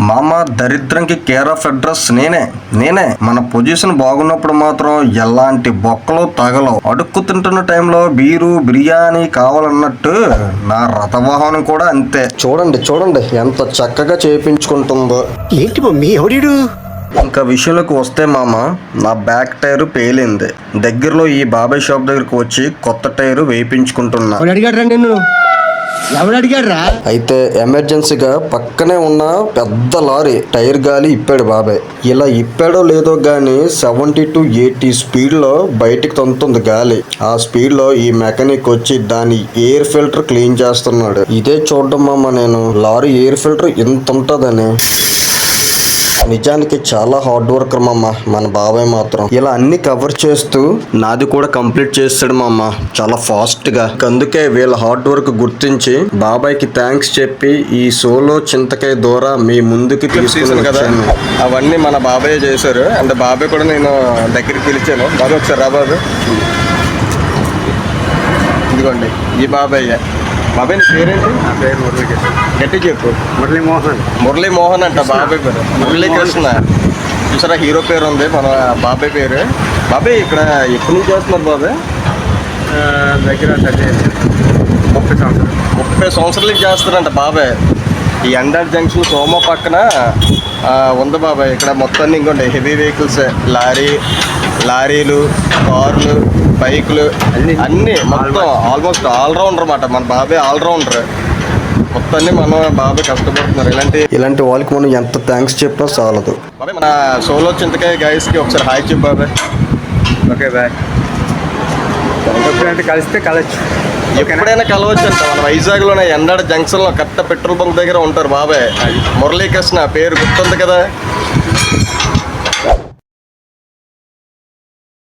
మామ దరిద్రంకి care of address నేనే మన పొజిషన్ బాగున్నప్పుడు మాత్రం ఎలాంటి బొక్కలు తగలవు. అడుక్కు తింటున్న టైంలో బీరు బిర్యానీ కావాలన్నట్టు నా రథవాహనం కూడా అంతే. చూడండి ఎంత చక్కగా చేయించుకుంటుందో. ఏంటి మమ్మీ ఎవడీడు? ఇంకా విషయంలోకి వస్తే మామ, నా బ్యాక్ టైర్ పేలింది. దగ్గరలో ఈ బాబాయ్ షాప్ దగ్గరకు వచ్చి కొత్త టైరు వేయించుకుంటున్నా. ఎవడు అడిగాడ్రా? అయితే ఎమర్జెన్సీగా పక్కనే ఉన్న పెద్ద లారీ టైర్ గాలి ఇప్పాడు బాబాయ్. ఇలా ఇప్పాడో లేదో గానీ 70 to 80 స్పీడ్లో బయటికి తంతుంది గాలి. ఆ స్పీడ్లో ఈ మెకానిక్ వచ్చి దాని ఎయిర్ ఫిల్టర్ క్లీన్ చేస్తున్నాడు. ఇదే చూడడం మామ నేను, లారీ ఎయిర్ ఫిల్టర్ ఇంత ఉంటుందని. నిజానికి చాలా హార్డ్ వర్కర్ మామ మన బాబాయ్ మాత్రం. ఇలా అన్ని కవర్ చేస్తూ నాది కూడా కంప్లీట్ చేస్తాడు మామ చాలా ఫాస్ట్ గా. అందుకే వీళ్ళ హార్డ్ వర్క్ గుర్తించి బాబాయ్కి థ్యాంక్స్ చెప్పి ఈ సోలో చింతకాయ ద్వారా మీ ముందుకి తీసుకుని కదా. అవన్నీ మన బాబాయ్ చేశారు. అంటే బాబాయ్ కూడా నేను దగ్గరికి పిలిచాను. బాబాయ్ ఒకసారి రా బాబాయ్. ఇదిగోండి ఈ బాబాయ్. బాబాయ్ నీ పేరేంటి? నా పేరు మురళీకృష్ణ. గట్టి చెప్పు. మురళీ మోహన్ అంట బాబాయ్ పేరు. మురళీకృష్ణ చూసారా, హీరో పేరు ఉంది మన బాబాయ్ పేరు. బాబాయ్ ఇక్కడ ఎప్పటి నుంచి చేస్తున్నారు బాబాయ్? దగ్గర 30 సంవత్సరాల నుంచి చేస్తారంట బాబాయ్. ఈ ఎండార్ జంక్షన్ సోమ పక్కన ఉంది బాబాయ్. ఇక్కడ మొత్తం ఇంకోండి హెవీ వెహికల్స్, లారీలు, కార్లు, బైకులు అన్నీ మొత్తం ఆల్మోస్ట్ ఆల్రౌండర్ అన్నమాట మన బాబాయ్. ఆల్రౌండర్ మొత్తం అన్ని మన బాబాయ్ కష్టపడుతున్నారు. ఇలాంటి వాళ్ళకి మనం ఎంత థ్యాంక్స్ చెప్పినా చాలదు. బాబాయ్ మన సోలో చింతకాయ గైస్కి ఒకసారి హాయ్ చెప్పు బాబాయ్. Okay bye. ఎప్పుడంటే కలిస్తే కలవచ్చు, ఎప్పుడైనా కలవచ్చు అంట. మన వైజాగ్లోనే ఎండాడ జంక్షన్లో కరెక్ట్ పెట్రోల్ బంక్ దగ్గర ఉంటారు బాబాయ్. మురళీకృష్ణ పేరు గుర్తుంది కదా.